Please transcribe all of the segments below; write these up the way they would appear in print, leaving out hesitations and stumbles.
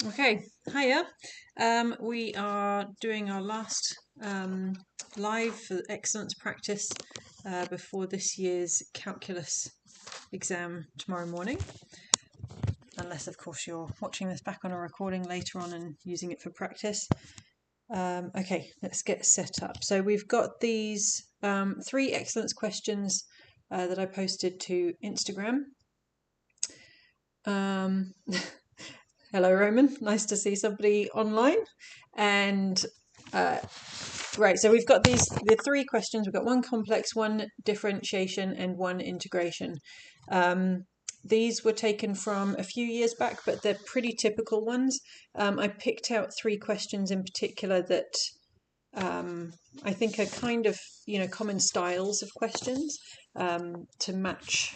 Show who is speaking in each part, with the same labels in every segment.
Speaker 1: Okay, hiya. We are doing our last live for excellence practice before this year's calculus exam tomorrow morning. Unless, of course, you're watching this back on a recording later on and using it for practice. Okay, let's get set up. So we've got these 3 excellence questions that I posted to Instagram. Hello, Roman. Nice to see somebody online. And right, so we've got the 3 questions. We've got 1 complex, 1 differentiation, and 1 integration. These were taken from a few years back, but they're pretty typical ones. I picked out 3 questions in particular that I think are kind of, common styles of questions to match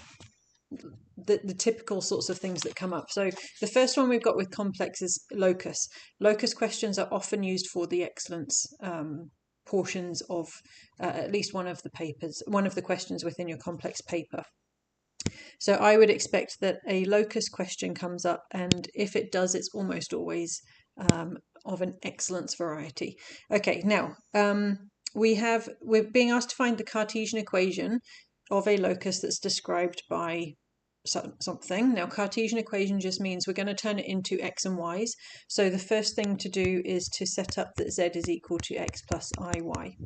Speaker 1: the typical sorts of things that come up. So the first one we've got with complex is locus. Locus questions are often used for the excellence portions of at least one of the questions within your complex paper. So I would expect that a locus question comes up, and if it does, it's almost always of an excellence variety. Okay, now we're being asked to find the Cartesian equation of a locus that's described by something. Now, Cartesian equation just means we're going to turn it into x and y's. So the first thing to do is to set up that z is equal to x plus iy.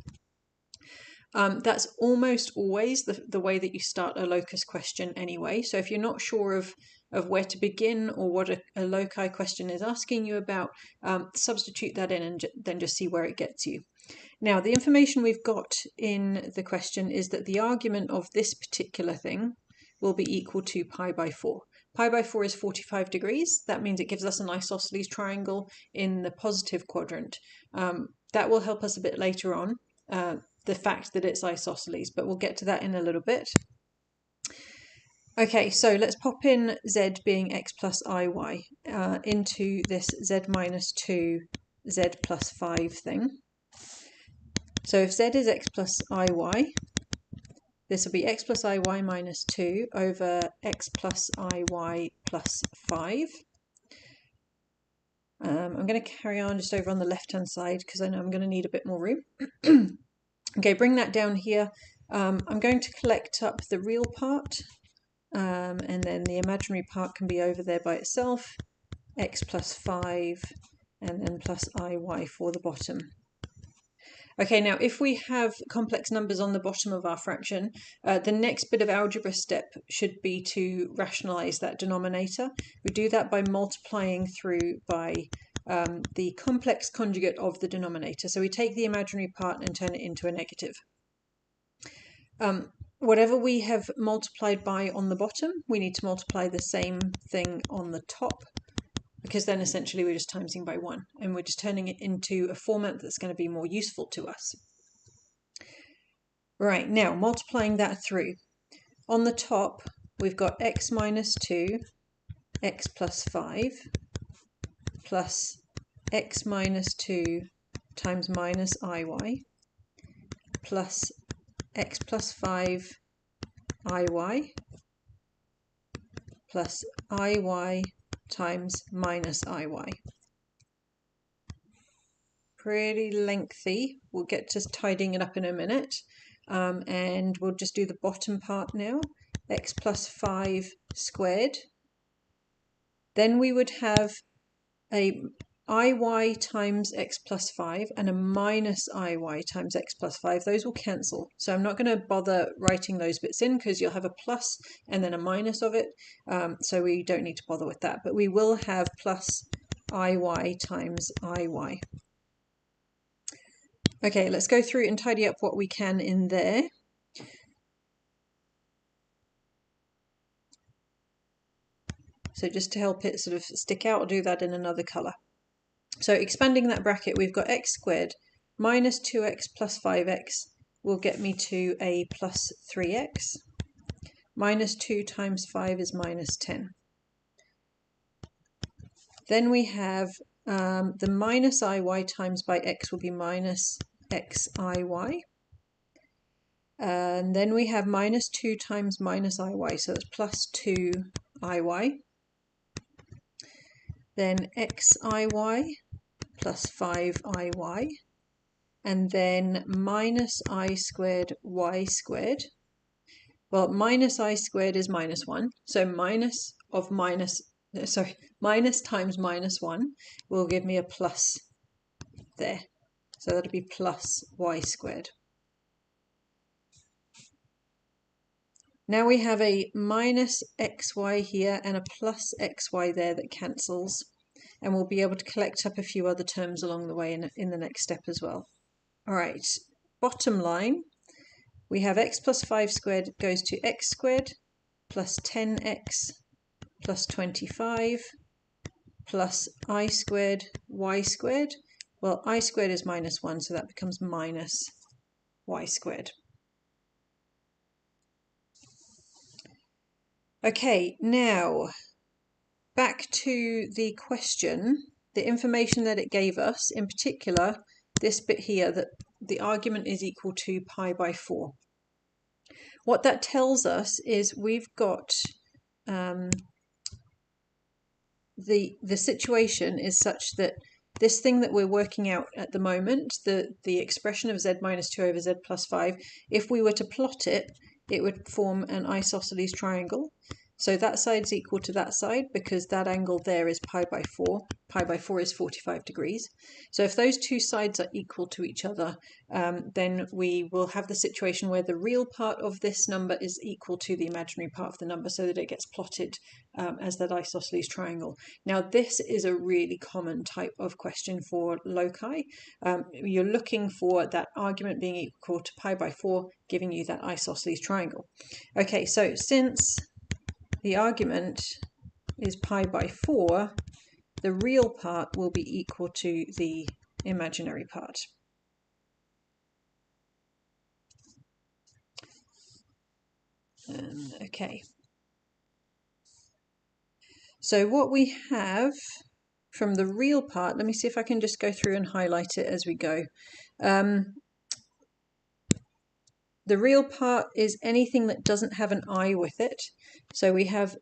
Speaker 1: That's almost always the way that you start a locus question anyway. So if you're not sure of where to begin or what a loci question is asking you about, substitute that in and then just see where it gets you. Now, the information we've got in the question is that the argument of this particular thing will be equal to pi by 4. Pi by 4 is 45 degrees. That means it gives us an isosceles triangle in the positive quadrant. That will help us a bit later on, the fact that it's isosceles, but we'll get to that in a little bit. Okay, so let's pop in z being x plus iy into this z minus 2, z plus 5 thing. So if z is x plus iy, this will be x plus iy minus 2 over x plus iy plus 5. I'm going to carry on just over on the left-hand side because I know I'm going to need a bit more room. Okay, bring that down here. I'm going to collect up the real part, and then the imaginary part can be over there by itself, x plus 5, and then plus iy for the bottom. Okay, now if we have complex numbers on the bottom of our fraction, the next bit of algebra step should be to rationalize that denominator. We do that by multiplying through by the complex conjugate of the denominator. So we take the imaginary part and turn it into a negative. Whatever we have multiplied by on the bottom, we need to multiply the same thing on the top, because then essentially we're just timesing by 1, and we're just turning it into a format that's going to be more useful to us. Right, now multiplying that through. On the top, we've got x minus 2, x plus 5, plus x minus 2 times minus iy, plus x plus 5 iy, plus iy times minus iy. Pretty lengthy. We'll get to tidying it up in a minute. And we'll just do the bottom part now. X plus 5 squared. Then we would have a iy times x plus 5 and a minus iy times x plus 5. Those will cancel. So I'm not going to bother writing those bits in because you'll have a plus and then a minus of it. So we don't need to bother with that. But we will have plus iy times iy. Okay, let's go through and tidy up what we can in there. So just to help it sort of stick out, I'll do that in another colour. So expanding that bracket, we've got x squared minus 2x plus 5x will get me to a plus 3x. Minus 2 times 5 is minus 10. Then we have the minus iy times by x will be minus xiy. And then we have minus 2 times minus iy, so that's plus 2 iy. then xiy plus 5iy, and then minus I squared y squared. Well, minus I squared is minus 1, so minus times minus 1 will give me a plus there. So that'll be plus y squared. Now we have a minus xy here and a plus xy there that cancels, and we'll be able to collect up a few other terms along the way in the next step as well. All right, bottom line, we have x plus 5 squared goes to x squared plus 10x plus 25 plus I squared y squared. Well, I squared is minus 1, so that becomes minus y squared. Okay, now back to the question, the information that it gave us, in particular, this bit here, that the argument is equal to pi by 4. What that tells us is we've got the situation is such that this thing that we're working out at the moment, the expression of z minus 2 over z plus 5, if we were to plot it, it would form an isosceles triangle. So that side's equal to that side because that angle there is pi by 4. Pi by 4 is 45 degrees. So if those two sides are equal to each other, then we will have the situation where the real part of this number is equal to the imaginary part of the number, so that it gets plotted as that isosceles triangle. Now this is a really common type of question for loci. You're looking for that argument being equal to pi by 4, giving you that isosceles triangle. Okay, so since the argument is pi by 4, the real part will be equal to the imaginary part. Okay. So what we have from the real part, let me see if I can just go through and highlight it as we go. The real part is anything that doesn't have an I with it. So we have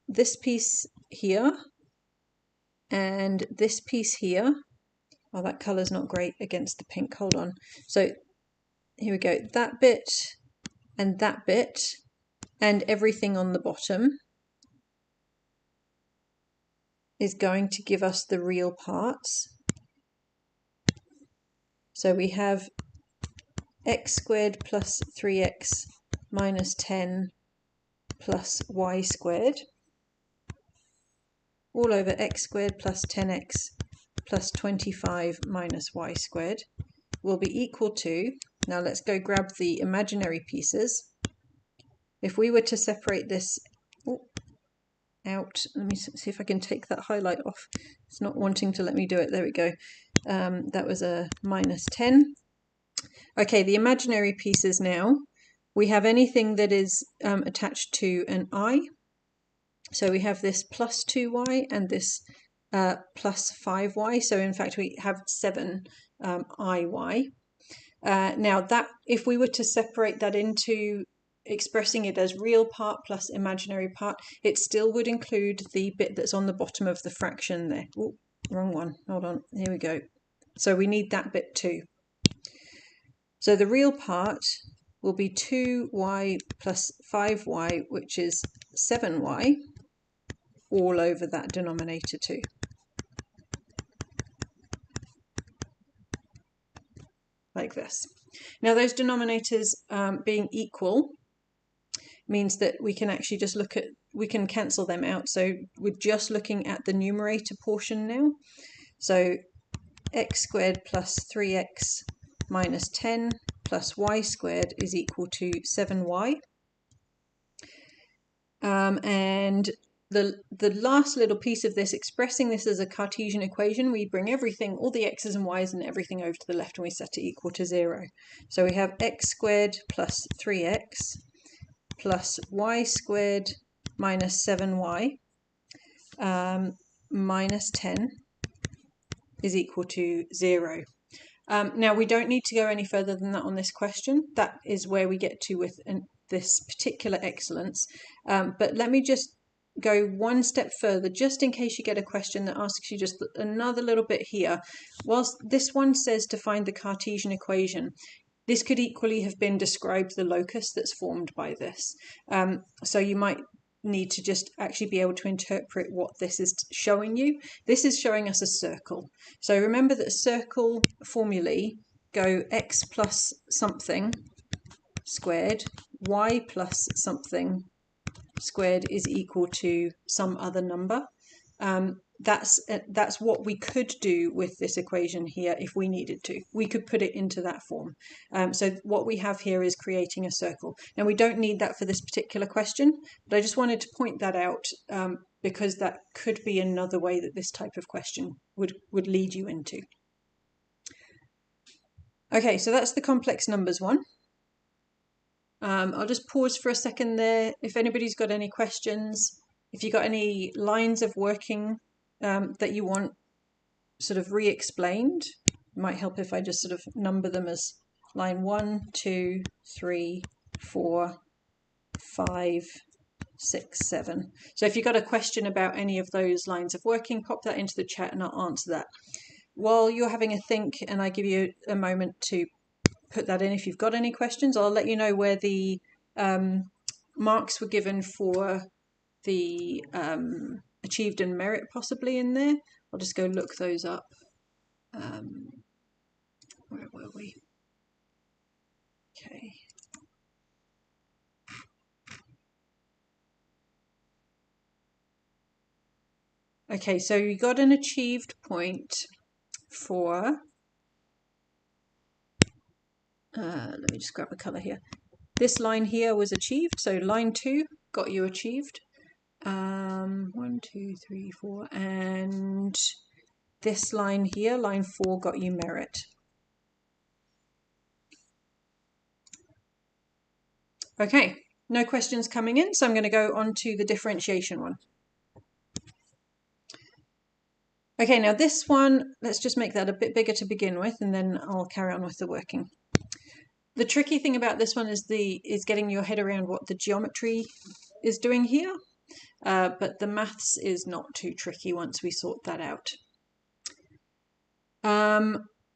Speaker 1: this piece here and this piece here. Oh, that colour's not great against the pink. Hold on. So here we go. That bit and everything on the bottom is going to give us the real parts. So we have x squared plus 3x minus 10 plus y squared all over x squared plus 10x plus 25 minus y squared will be equal to, now let's go grab the imaginary pieces. If we were to separate this out, let me see if I can take that highlight off. It's not wanting to let me do it. There we go. That was a minus 10. Okay, the imaginary pieces now. We have anything that is attached to an I. So we have this plus 2y and this plus 5y. So in fact we have 7 iy. Now that, if we were to separate that into expressing it as real part plus imaginary part, it still would include the bit that's on the bottom of the fraction there. Ooh, wrong one. Hold on. Here we go. So we need that bit too. So the real part will be 2y plus 5y, which is 7y, all over that denominator too. Like this. Now those denominators being equal means that we can actually just look at, we can cancel them out. So we're just looking at the numerator portion now. So x squared plus 3x minus 10 plus y squared is equal to 7y. And the last little piece of this, expressing this as a Cartesian equation, we bring everything, all the x's and y's and everything over to the left, and we set it equal to 0. So we have x squared plus 3x plus y squared minus 7y minus 10 is equal to 0. Now we don't need to go any further than that on this question. That is where we get to with this particular excellence. But let me just go one step further, just in case you get a question that asks you just another little bit here. Whilst this one says to find the Cartesian equation, this could equally have been described the locus that's formed by this. So you might need to just actually be able to interpret what this is showing you. This is showing us a circle. So remember that circle formulae go x plus something squared, y plus something squared is equal to some other number. That's what we could do with this equation here if we needed to. We could put it into that form. So what we have here is creating a circle. Now we don't need that for this particular question, but I just wanted to point that out because that could be another way that this type of question would lead you into. Okay, so that's the complex numbers one. I'll just pause for a second there. If anybody's got any questions, if you've got any lines of working that you want sort of re-explained, it might help if I just sort of number them as line 1, 2, 3, 4, 5, 6, 7. So if you've got a question about any of those lines of working, pop that into the chat and I'll answer that. While you're having a think and I give you a moment to put that in if you've got any questions, I'll let you know where the marks were given for the achieved and merit possibly in there. I'll just go look those up. Where were we? Okay. Okay, so you got an achieved point for let me just grab a colour here. This line here was achieved, so line 2 got you achieved. 1, 2, 3, 4, and this line here, line 4, got you merit. Okay, no questions coming in, so I'm going to go on to the differentiation one. Okay, now this one, let's just make that a bit bigger to begin with, and then I'll carry on with the working. The tricky thing about this one is getting your head around what the geometry is doing here, but the maths is not too tricky once we sort that out.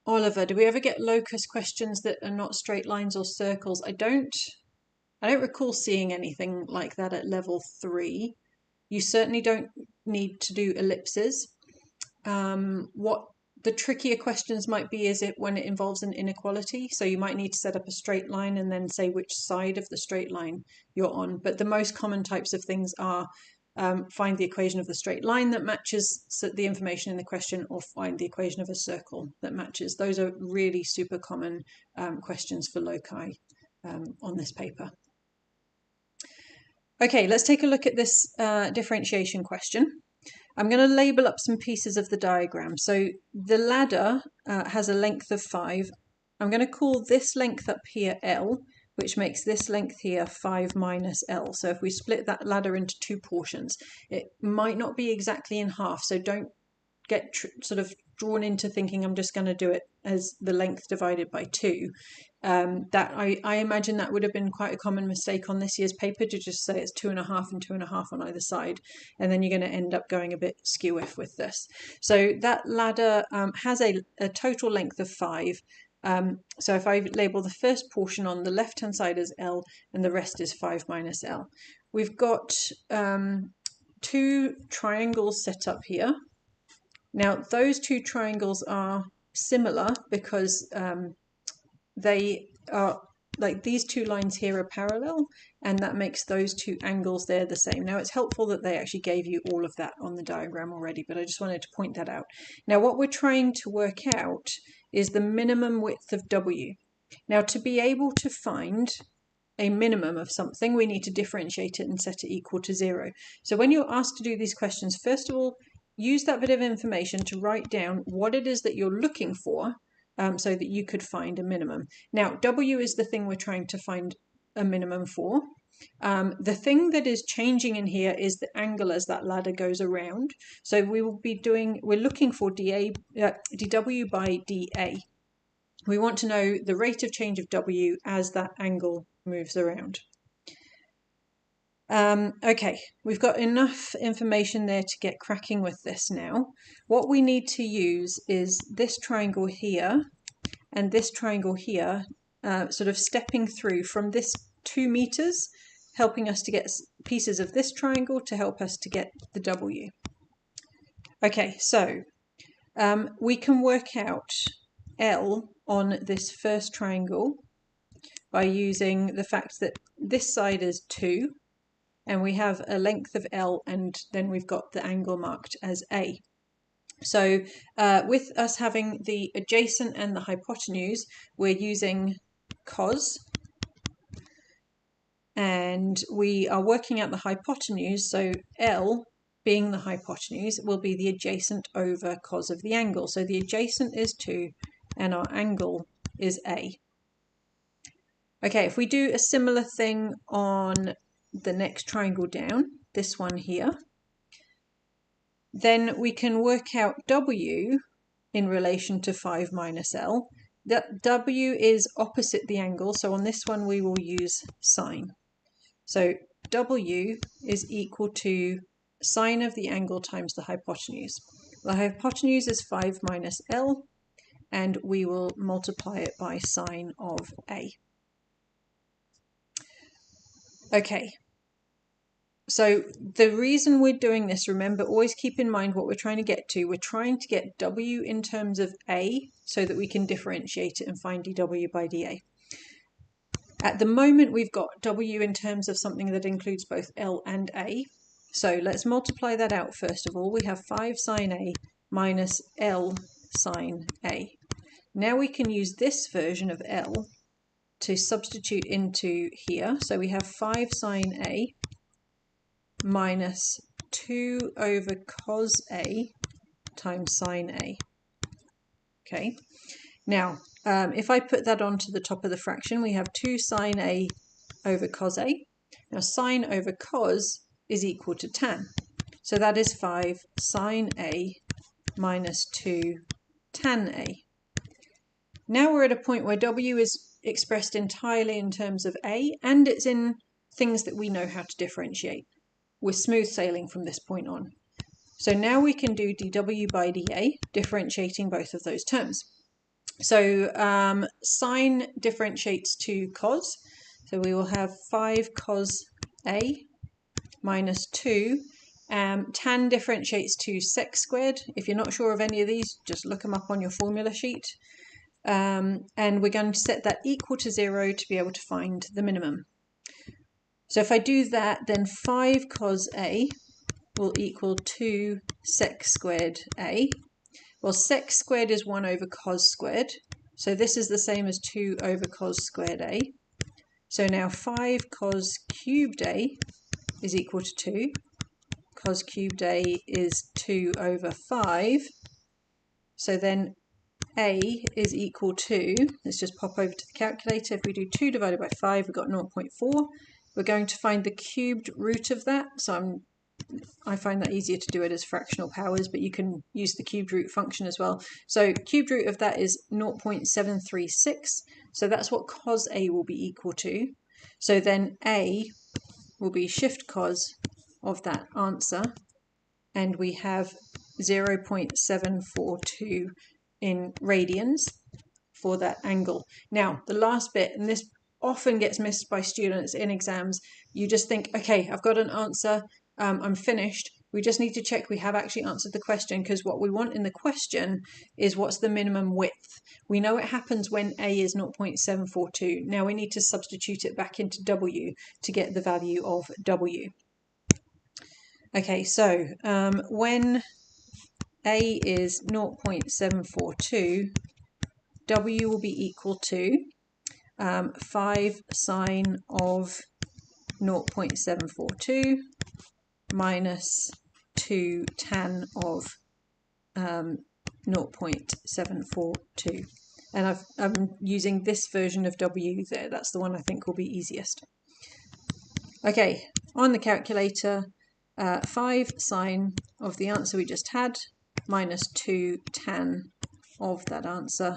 Speaker 1: Oliver, do we ever get locus questions that are not straight lines or circles? I don't recall seeing anything like that at level 3. You certainly don't need to do ellipses. What the trickier questions might be is when it involves an inequality. So you might need to set up a straight line and then say which side of the straight line you're on. But the most common types of things are find the equation of the straight line that matches the information in the question, or find the equation of a circle that matches. Those are really super common questions for loci on this paper. Okay, let's take a look at this differentiation question. I'm going to label up some pieces of the diagram. So the ladder has a length of 5. I'm going to call this length up here L, which makes this length here 5 minus L. So if we split that ladder into 2 portions, it might not be exactly in half. So don't get sort of drawn into thinking I'm just going to do it as the length divided by 2. I imagine that would have been quite a common mistake on this year's paper, to just say it's 2.5 and 2.5 on either side, and then you're going to end up going a bit skew-if with this. So that ladder has a total length of 5. So if I label the first portion on the left-hand side as L and the rest is 5 minus L. We've got 2 triangles set up here. Now those 2 triangles are similar because they are, like, these 2 lines here are parallel, and that makes those 2 angles there the same. Now it's helpful that they actually gave you all of that on the diagram already, but I just wanted to point that out. Now what we're trying to work out is the minimum width of W. Now to be able to find a minimum of something, we need to differentiate it and set it equal to 0. So when you're asked to do these questions, first of all, use that bit of information to write down what it is that you're looking for, so that you could find a minimum. Now, W is the thing we're trying to find a minimum for. The thing that is changing in here is the angle as that ladder goes around. So we're looking for dW by dA. We want to know the rate of change of W as that angle moves around. Okay, we've got enough information there to get cracking with this now. What we need to use is this triangle here and this triangle here, sort of stepping through from this 2 meters, helping us to get pieces of this triangle to help us to get the W. Okay, so we can work out L on this first triangle by using the fact that this side is 2, and we have a length of L, and then we've got the angle marked as A. So with us having the adjacent and the hypotenuse, we're using cos, and we are working out the hypotenuse, so L being the hypotenuse will be the adjacent over cos of the angle. So the adjacent is 2 and our angle is A. Okay, if we do a similar thing on the next triangle down, this one here, then we can work out W in relation to 5 minus L. That W is opposite the angle, so on this one we will use sine. So W is equal to sine of the angle times the hypotenuse. The hypotenuse is 5 minus L, and we will multiply it by sine of A. Okay, so the reason we're doing this, remember, always keep in mind what we're trying to get to. We're trying to get W in terms of A so that we can differentiate it and find dW by dA. At the moment, we've got W in terms of something that includes both L and A. So let's multiply that out first of all. We have 5 sine A minus L sine A. Now we can use this version of L to substitute into here. So we have 5 sine A minus 2 over cos A times sine A. Okay, now if I put that onto the top of the fraction, we have 2 sine A over cos A. Now sine over cos is equal to tan. So that is 5 sine A minus 2 tan A. Now we're at a point where W is expressed entirely in terms of A, and it's in things that we know how to differentiate. We're smooth sailing from this point on. So now we can do dW by dA, differentiating both of those terms. So sine differentiates to cos, so we will have 5 cos A minus 2. Tan differentiates to sec squared. If you're not sure of any of these, just look them up on your formula sheet. And we're going to set that equal to 0 to be able to find the minimum. So if I do that, then 5 cos A will equal 2 sec squared A. Well, sec squared is 1 over cos squared, so this is the same as 2 over cos squared A. So now 5 cos cubed A is equal to 2. Cos cubed A is 2 over 5. So then A is equal to, let's just pop over to the calculator. If we do 2 divided by 5, we've got 0.4. We're going to find the cubed root of that. So I find that easier to do it as fractional powers, but you can use the cubed root function as well. So cubed root of that is 0.736. So that's what cos A will be equal to. So then A will be shift cos of that answer, and we have 0.742 in radians for that angle. Now, the last bit, and this often gets missed by students in exams, you just think, okay, I've got an answer, I'm finished. We just need to check we have actually answered the question, because what we want in the question is what's the minimum width. We know it happens when A is 0.742. Now we need to substitute it back into W to get the value of W. Okay, so when A is 0.742, W will be equal to 5 sine of 0.742 minus 2 tan of 0.742. And I'm using this version of W there. That's the one I think will be easiest. Okay, on the calculator, 5 sine of the answer we just had minus 2 tan of that answer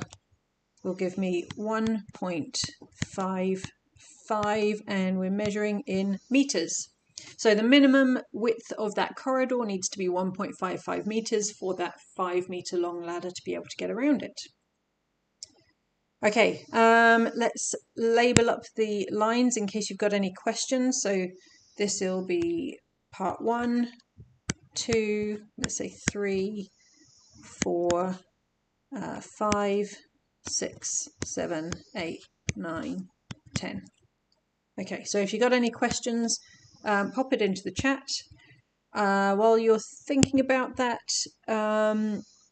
Speaker 1: will give me 1.55, and we're measuring in meters. So the minimum width of that corridor needs to be 1.55 meters for that 5 meter long ladder to be able to get around it. Okay, let's label up the lines in case you've got any questions. So this will be part 1, 2, let's say 3, 4, 5, 6, 7, 8, 9, 10. Okay, so if you've got any questions, pop it into the chat. While you're thinking about that,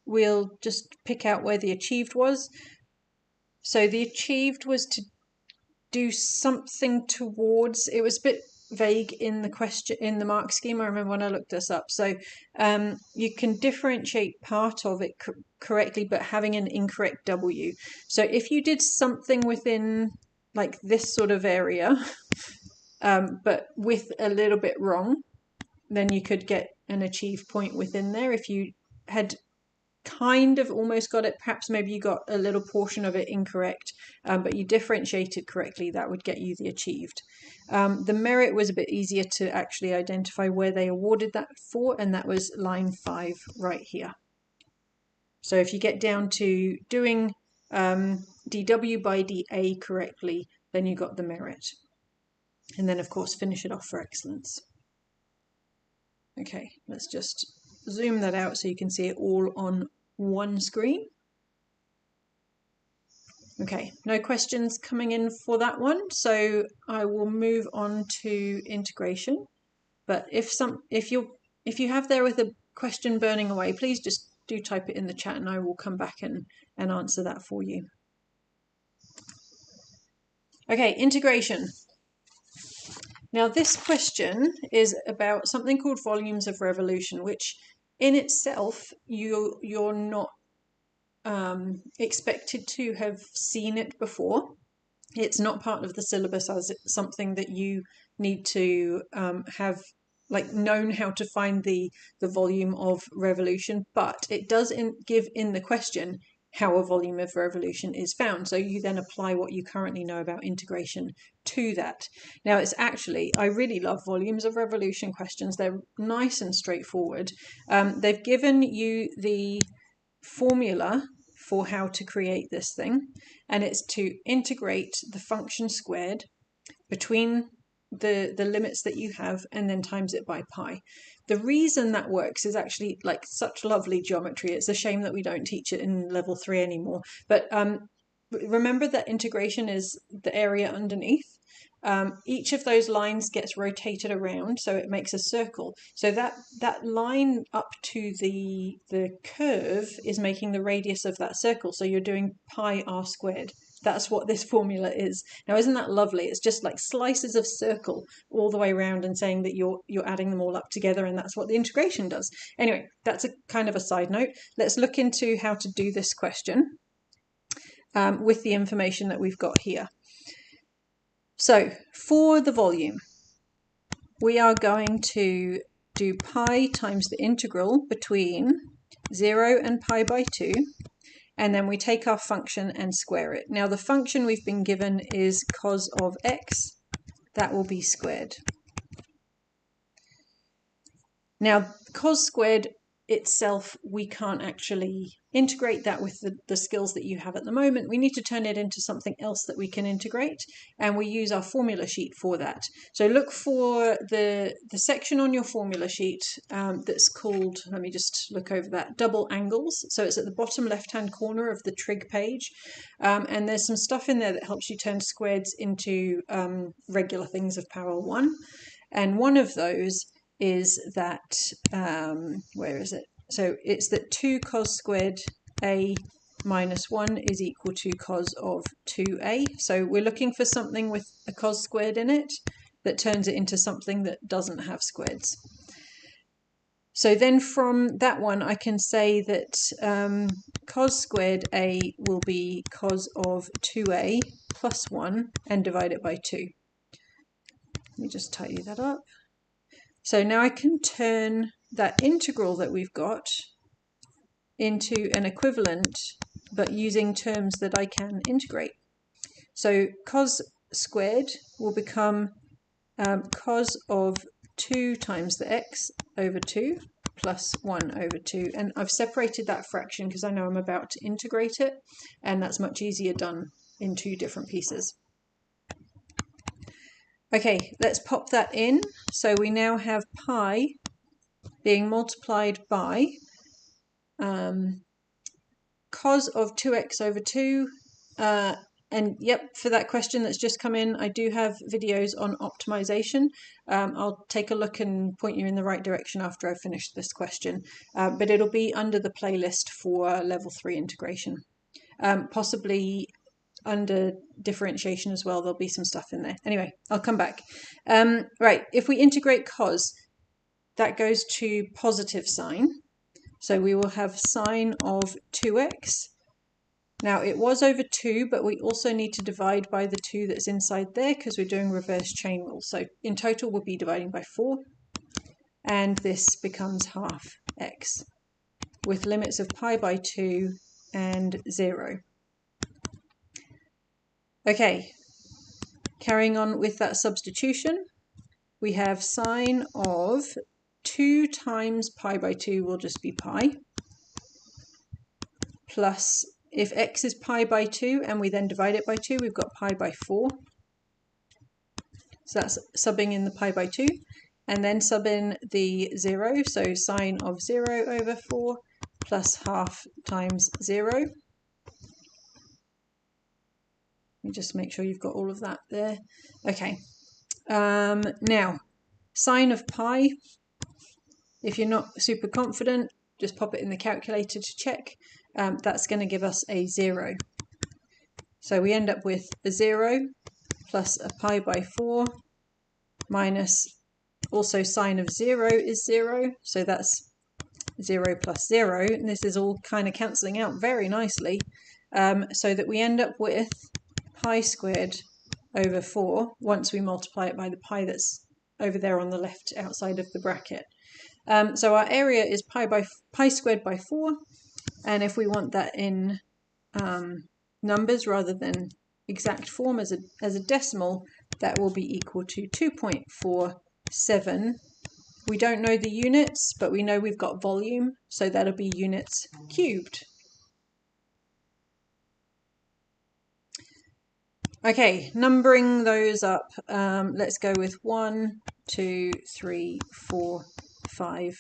Speaker 1: we'll just pick out where the achieved was. So the achieved was to do something towards, it was a bit vague in the question, in the mark scheme. I remember when I looked this up. So you can differentiate part of it correctly, but having an incorrect W. So if you did something within like this sort of area, but with a little bit wrong, then you could get an achieved point within there. If you had kind of almost got it, perhaps maybe you got a little portion of it incorrect, but you differentiated correctly, that would get you the achieved. The merit was a bit easier to actually identify where they awarded that for, and that was line 5 right here. So if you get down to doing dW by dA correctly, then you got the merit. And then of course finish it off for excellence. Okay, let's just zoom that out so you can see it all on one screen. Okay, no questions coming in for that one, so I will move on to integration. But if you have there with a question burning away, please just do type it in the chat and I will come back and answer that for you. Okay, integration. Now this question is about something called volumes of revolution, which in itself you're not expected to have seen it before. It's not part of the syllabus as something that you need to have like known how to find the volume of revolution, but it does give in the question how a volume of revolution is found. So you then apply what you currently know about integration to that. Now it's actually, I really love volumes of revolution questions. They're nice and straightforward. They've given you the formula for how to create this thing, and it's to integrate the function squared between the limits that you have and then times it by pi. The reason that works is actually like such lovely geometry. It's a shame that we don't teach it in level 3 anymore, but remember that integration is the area underneath. Each of those lines gets rotated around, so it makes a circle. So that line up to the curve is making the radius of that circle. So you're doing pi r squared. That's what this formula is. Now, isn't that lovely? It's just like slices of circle all the way around and saying that you're adding them all up together, and that's what the integration does. Anyway, that's a kind of a side note. Let's look into how to do this question with the information that we've got here. So for the volume, we are going to do pi times the integral between 0 and pi by 2, and then we take our function and square it. Now the function we've been given is cos of x, that will be squared. Now cos squared itself, we can't actually integrate that with the skills that you have at the moment. We need to turn it into something else that we can integrate, and we use our formula sheet for that. So look for the section on your formula sheet that's called, let me just look over that, double angles. So it's at the bottom left hand corner of the trig page, and there's some stuff in there that helps you turn squareds into regular things of power 1, and one of those is that, where is it? So it's that 2 cos squared a minus 1 is equal to cos of 2a. So we're looking for something with a cos squared in it that turns it into something that doesn't have squareds. So then from that one, I can say that cos squared a will be cos of 2a plus 1 and divide it by 2. Let me just tidy that up. So now I can turn that integral that we've got into an equivalent, but using terms that I can integrate. So cos squared will become cos of 2 times the x over 2 plus 1 over 2. And I've separated that fraction because I know I'm about to integrate it, and that's much easier done in 2 different pieces. Okay, let's pop that in. So we now have pi being multiplied by cos of 2x over 2. And yep, for that question that's just come in, I do have videos on optimization. I'll take a look and point you in the right direction after I've finished this question. But it'll be under the playlist for level 3 integration. Possibly under differentiation as well, there'll be some stuff in there. Anyway, I'll come back. Right, if we integrate cos, that goes to positive sign. So we will have sine of 2x. Now it was over 2, but we also need to divide by the 2 that's inside there because we're doing reverse chain rule. So in total we'll be dividing by 4, and this becomes half x with limits of pi by 2 and 0. Okay, carrying on with that substitution, we have sine of 2 times pi by 2 will just be pi, plus, if x is pi by 2 and we then divide it by 2, we've got pi by 4. So that's subbing in the pi by 2. And then sub in the 0, so sine of 0 over 4 plus half times 0. Let me just make sure you've got all of that there. Okay. Now, sine of pi, if you're not super confident, just pop it in the calculator to check. That's going to give us a 0. So we end up with a 0 plus a pi by 4 minus, also sine of 0 is 0, so that's 0 plus 0, and this is all kind of cancelling out very nicely, so that we end up with pi squared over 4 once we multiply it by the pi that's over there on the left outside of the bracket. So our area is pi squared by 4, and if we want that in numbers rather than exact form as a decimal, that will be equal to 2.47. We don't know the units, but we know we've got volume, so that'll be units cubed. Okay, numbering those up, let's go with 1, 2, 3, 4, 5,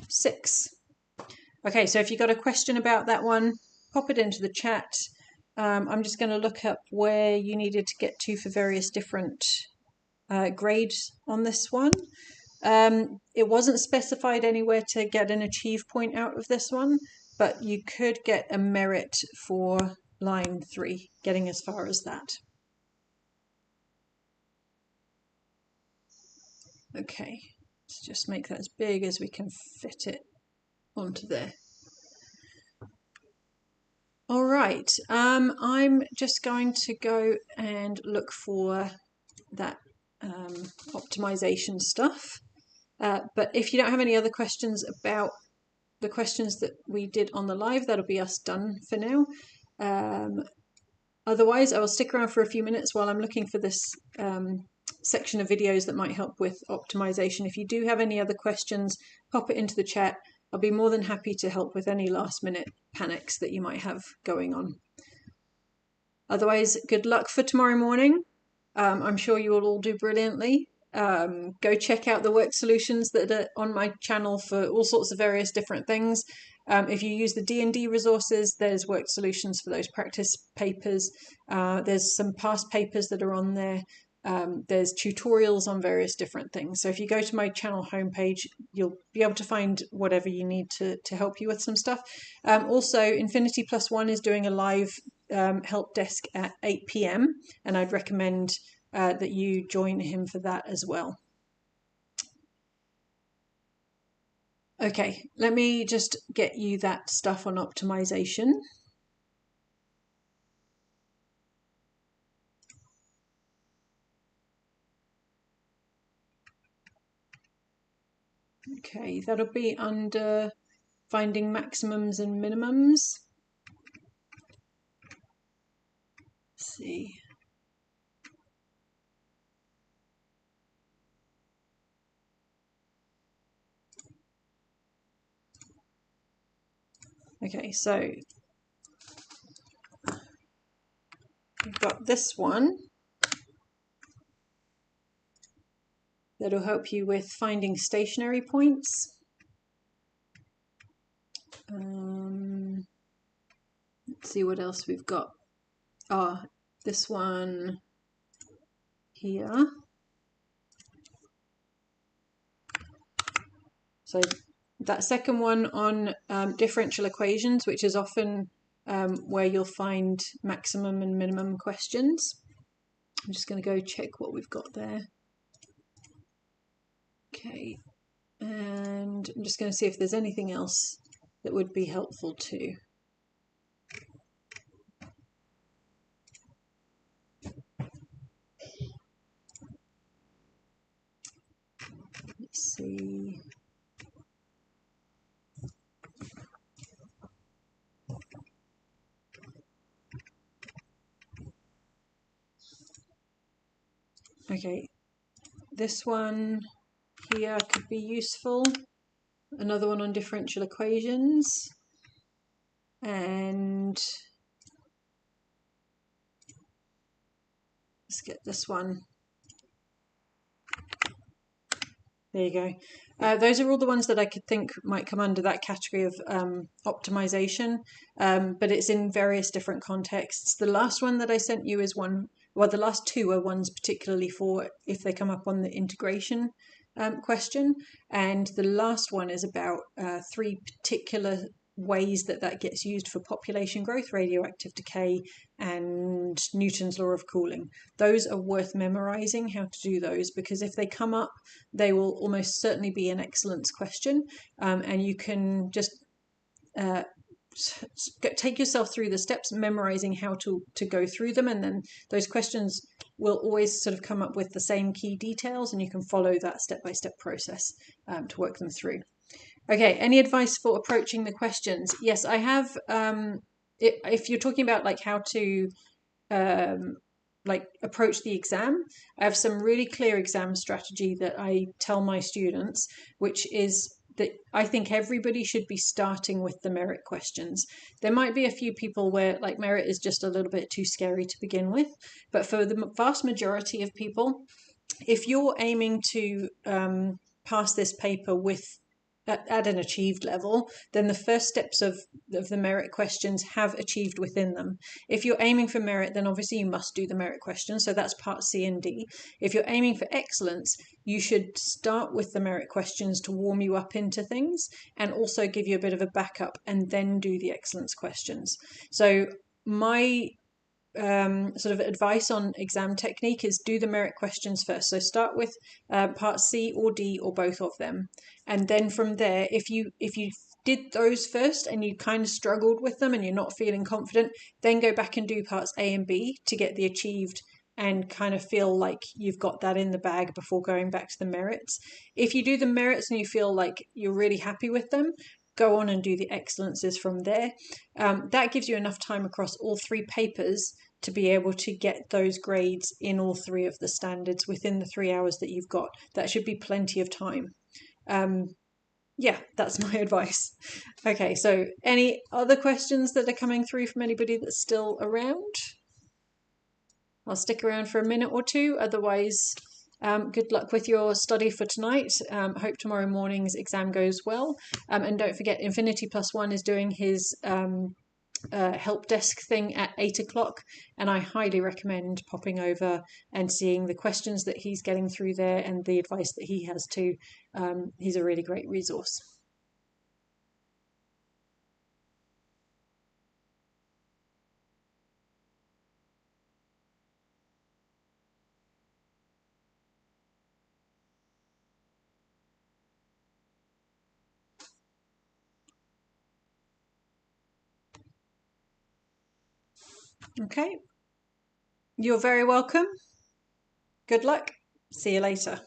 Speaker 1: 6. Okay, so if you've got a question about that one, pop it into the chat. I'm just going to look up where you needed to get to for various different grades on this one. It wasn't specified anywhere to get an achieve point out of this one, but you could get a merit for line 3, getting as far as that. Okay, let's just make that as big as we can fit it onto there. All right, I'm just going to go and look for that optimization stuff. But if you don't have any other questions about the questions that we did on the live, that'll be us done for now. Otherwise, I will stick around for a few minutes while I'm looking for this section of videos that might help with optimization. If you do have any other questions, pop it into the chat. I'll be more than happy to help with any last minute panics that you might have going on. Otherwise, good luck for tomorrow morning. I'm sure you will all do brilliantly. Go check out the work solutions that are on my channel for all sorts of various different things. If you use the D&D resources, there's work solutions for those practice papers. There's some past papers that are on there. There's tutorials on various different things. So if you go to my channel homepage, you'll be able to find whatever you need to help you with some stuff. Also, Infinity Plus One is doing a live help desk at 8 PM, and I'd recommend that you join him for that as well. Okay, let me just get you that stuff on optimization. Okay, that'll be under finding maximums and minimums. Let's see. Okay, so we've got this one that'll help you with finding stationary points. Let's see what else we've got. This one here. So that second one on differential equations, which is often where you'll find maximum and minimum questions. I'm just going to go check what we've got there. Okay, and I'm just going to see if there's anything else that would be helpful too. Let's see. Okay, this one here could be useful. Another one on differential equations. And let's get this one. There you go. Those are all the ones that I could think might come under that category of optimization, but it's in various different contexts. The last one that I sent you is one, well, the last two are ones particularly for if they come up on the integration question, and the last one is about three particular ways that gets used for population growth, radioactive decay, and Newton's law of cooling. Those are worth memorizing how to do those, because if they come up, they will almost certainly be an excellence question, and you can just take yourself through the steps, memorizing how to go through them, and then those questions will always sort of come up with the same key details, and you can follow that step-by-step process to work them through. Okay, any advice for approaching the questions? Yes, I have. If you're talking about like how to like approach the exam, I have some really clear exam strategy that I tell my students, which is that I think everybody should be starting with the merit questions. There might be a few people where like merit is just a little bit too scary to begin with, but for the vast majority of people, if you're aiming to pass this paper with at an achieved level, then the first steps of the merit questions have achieved within them. If you're aiming for merit, then obviously you must do the merit questions. So that's part C and D. If you're aiming for excellence, you should start with the merit questions to warm you up into things and also give you a bit of a backup, and then do the excellence questions. So my sort of advice on exam technique is do the merit questions first. So start with part C or D or both of them, and then from there, if you did those first and you kind of struggled with them and you're not feeling confident, then go back and do parts A and B to get the achieved and kind of feel like you've got that in the bag before going back to the merits. If you do the merits and you feel like you're really happy with them, go on and do the excellences from there. That gives you enough time across all three papers to be able to get those grades in all three of the standards within the 3 hours that you've got. That should be plenty of time. Yeah, that's my advice. Okay, so any other questions that are coming through from anybody that's still around? I'll stick around for a minute or two. Otherwise, good luck with your study for tonight. Hope tomorrow morning's exam goes well. And don't forget, Infinity Plus One is doing his help desk thing at 8 o'clock, and I highly recommend popping over and seeing the questions that he's getting through there and the advice that he has too. He's a really great resource. Okay, you're very welcome. Good luck. See you later.